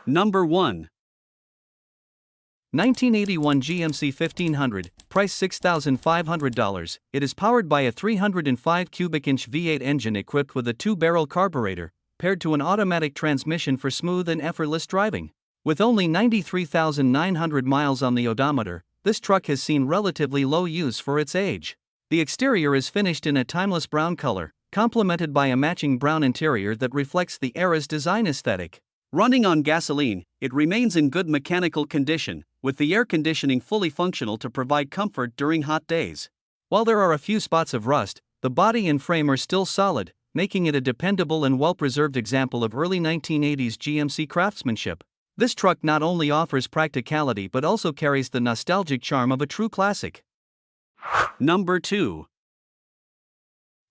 Number 1. 1981 GMC 1500, price $6,500. It is powered by a 305 cubic inch V8 engine equipped with a 2-barrel carburetor, paired to an automatic transmission for smooth and effortless driving. With only 93,900 miles on the odometer, this truck has seen relatively low use for its age. The exterior is finished in a timeless brown color, complemented by a matching brown interior that reflects the era's design aesthetic. Running on gasoline, it remains in good mechanical condition, with the air conditioning fully functional to provide comfort during hot days. While there are a few spots of rust, the body and frame are still solid, making it a dependable and well-preserved example of early 1980s GMC craftsmanship. This truck not only offers practicality but also carries the nostalgic charm of a true classic. Number 2.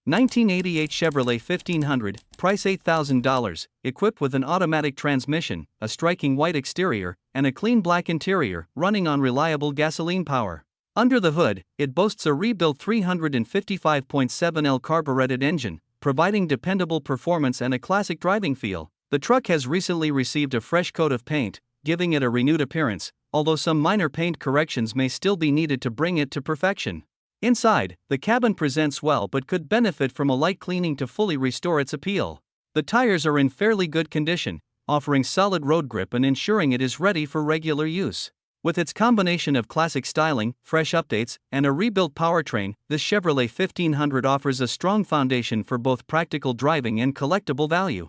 1988 Chevrolet 1500, price $8,000, equipped with an automatic transmission, a striking white exterior, and a clean black interior, running on reliable gasoline power. Under the hood, it boasts a rebuilt 355.7L carbureted engine, providing dependable performance and a classic driving feel. The truck has recently received a fresh coat of paint, giving it a renewed appearance, although some minor paint corrections may still be needed to bring it to perfection. Inside, the cabin presents well but could benefit from a light cleaning to fully restore its appeal. The tires are in fairly good condition, offering solid road grip and ensuring it is ready for regular use. With its combination of classic styling, fresh updates, and a rebuilt powertrain, this Chevrolet 1500 offers a strong foundation for both practical driving and collectible value.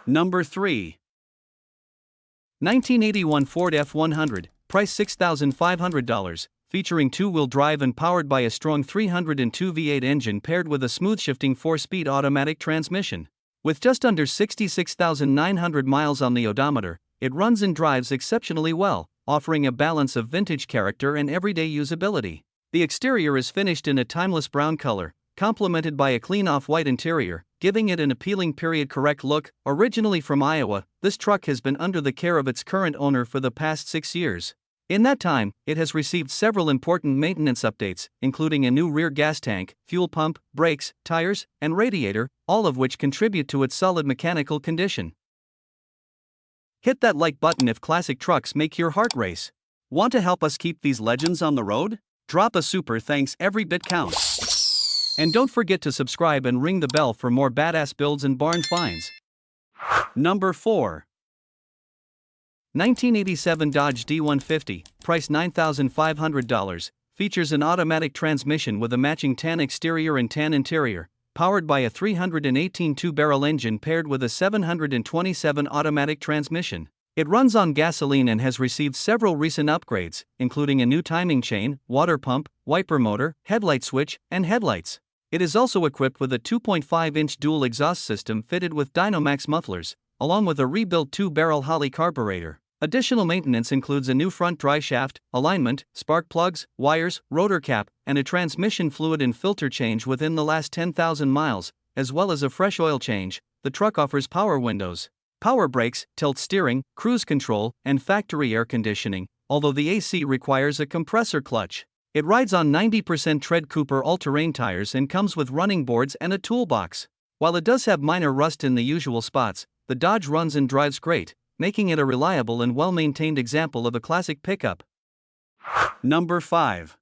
Number 3. 1981 Ford F100, price $6,500. Featuring 2-wheel drive and powered by a strong 302 V8 engine paired with a smooth-shifting 4-speed automatic transmission. With just under 66,900 miles on the odometer, it runs and drives exceptionally well, offering a balance of vintage character and everyday usability. The exterior is finished in a timeless brown color, complemented by a clean off-white interior, giving it an appealing period-correct look. Originally from Iowa, this truck has been under the care of its current owner for the past 6 years. In that time, it has received several important maintenance updates, including a new rear gas tank, fuel pump, brakes, tires, and radiator, all of which contribute to its solid mechanical condition. Hit that like button if classic trucks make your heart race. Want to help us keep these legends on the road? Drop a super thanks, every bit counts. And don't forget to subscribe and ring the bell for more badass builds and barn finds. Number 4. 1987 Dodge D150, price $9,500, features an automatic transmission with a matching tan exterior and tan interior, powered by a 318 2-barrel engine paired with a 727 automatic transmission. It runs on gasoline and has received several recent upgrades, including a new timing chain, water pump, wiper motor, headlight switch, and headlights. It is also equipped with a 2.5-inch dual exhaust system fitted with Dynamax mufflers, along with a rebuilt 2-barrel Holley carburetor. Additional maintenance includes a new front dry shaft, alignment, spark plugs, wires, rotor cap, and a transmission fluid and filter change within the last 10,000 miles, as well as a fresh oil change. The truck offers power windows, power brakes, tilt steering, cruise control, and factory air conditioning, although the AC requires a compressor clutch. It rides on 90% tread Cooper all-terrain tires and comes with running boards and a toolbox. While it does have minor rust in the usual spots, the Dodge runs and drives great, making it a reliable and well-maintained example of a classic pickup. Number 5.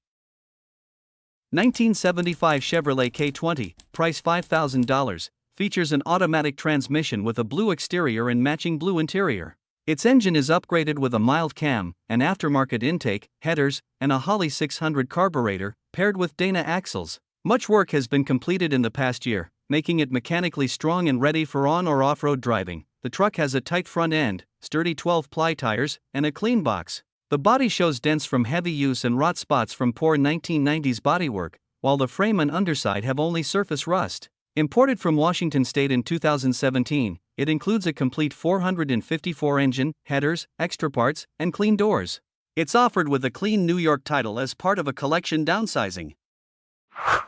1975 Chevrolet K20, price $5,000, features an automatic transmission with a blue exterior and matching blue interior. Its engine is upgraded with a mild cam, an aftermarket intake, headers, and a Holley 600 carburetor, paired with Dana axles. Much work has been completed in the past year, making it mechanically strong and ready for on- or off-road driving. The truck has a tight front end, sturdy 12-ply tires, and a clean box. The body shows dents from heavy use and rot spots from poor 1990s bodywork, while the frame and underside have only surface rust. Imported from Washington State in 2017, it includes a complete 454 engine, headers, extra parts, and clean doors. It's offered with a clean New York title as part of a collection downsizing.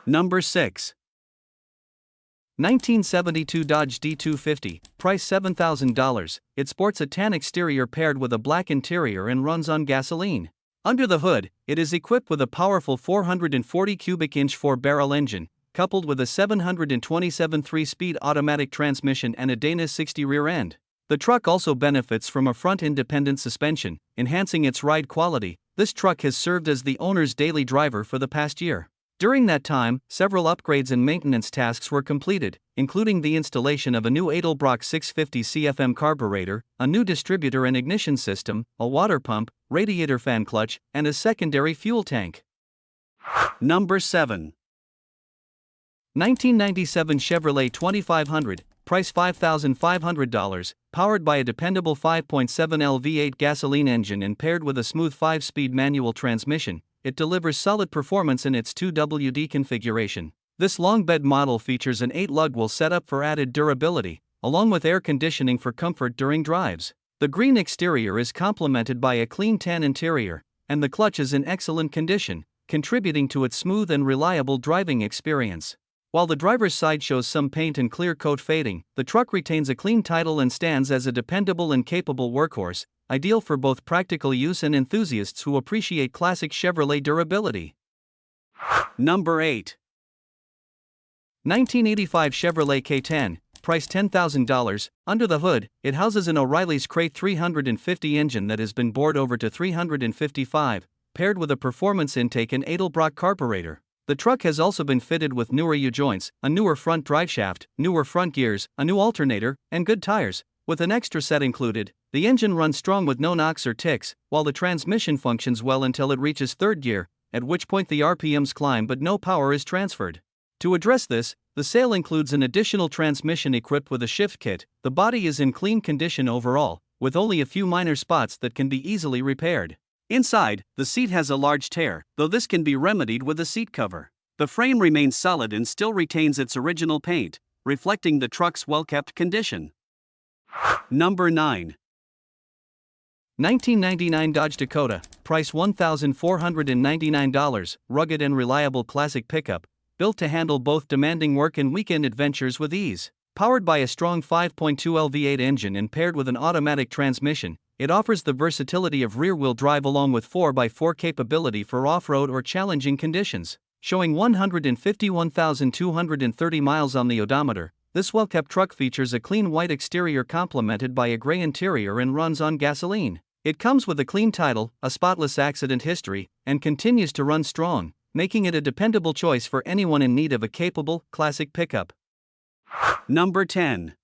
Number 6. 1972 Dodge D250, price $7,000. It sports a tan exterior paired with a black interior and runs on gasoline. Under the hood, it is equipped with a powerful 440 cubic inch 4-barrel engine, coupled with a 727 3-speed automatic transmission and a Dana 60 rear end. The truck also benefits from a front independent suspension, enhancing its ride quality. This truck has served as the owner's daily driver for the past year. During that time, several upgrades and maintenance tasks were completed, including the installation of a new Edelbrock 650 CFM carburetor, a new distributor and ignition system, a water pump, radiator fan clutch, and a secondary fuel tank. Number 7. 1997 Chevrolet 2500, price $5,500, powered by a dependable 5.7L V8 gasoline engine and paired with a smooth 5-speed manual transmission. It delivers solid performance in its 2WD configuration. This long bed model features an 8-lug wheel setup for added durability, along with air conditioning for comfort during drives. The green exterior is complemented by a clean tan interior, and the clutch is in excellent condition, contributing to its smooth and reliable driving experience. While the driver's side shows some paint and clear coat fading, the truck retains a clean title and stands as a dependable and capable workhorse, ideal for both practical use and enthusiasts who appreciate classic Chevrolet durability. Number 8. 1985 Chevrolet K10, price $10,000. Under the hood, it houses an O'Reilly's K350 engine that has been bored over to 355, paired with a performance intake and Edelbrock carburetor. The truck has also been fitted with newer U-joints, a newer front driveshaft, newer front gears, a new alternator, and good tires. With an extra set included, the engine runs strong with no knocks or ticks, while the transmission functions well until it reaches third gear, at which point the RPMs climb but no power is transferred. To address this, the sale includes an additional transmission equipped with a shift kit. The body is in clean condition overall, with only a few minor spots that can be easily repaired. Inside, the seat has a large tear, though this can be remedied with a seat cover. The frame remains solid and still retains its original paint, reflecting the truck's well-kept condition. Number 9. 1999 Dodge Dakota, price $1,499, rugged and reliable classic pickup, built to handle both demanding work and weekend adventures with ease. Powered by a strong 5.2L V8 engine and paired with an automatic transmission, it offers the versatility of rear-wheel drive along with 4x4 capability for off-road or challenging conditions. Showing 151,230 miles on the odometer, this well-kept truck features a clean white exterior complemented by a gray interior and runs on gasoline. It comes with a clean title, a spotless accident history, and continues to run strong, making it a dependable choice for anyone in need of a capable, classic pickup. Number 10.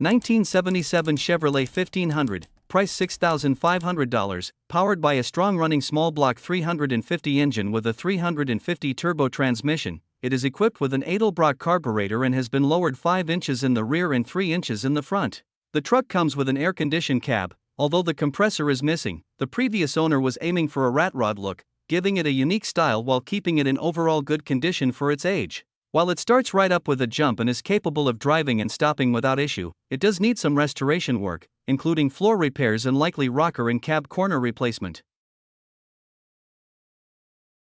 1977 Chevrolet 1500, price $6,500, powered by a strong-running small-block 350 engine with a 350 turbo transmission. It is equipped with an Edelbrock carburetor and has been lowered 5 inches in the rear and 3 inches in the front. The truck comes with an air-conditioned cab. Although the compressor is missing, the previous owner was aiming for a rat rod look, giving it a unique style while keeping it in overall good condition for its age. While it starts right up with a jump and is capable of driving and stopping without issue, it does need some restoration work, including floor repairs and likely rocker and cab corner replacement.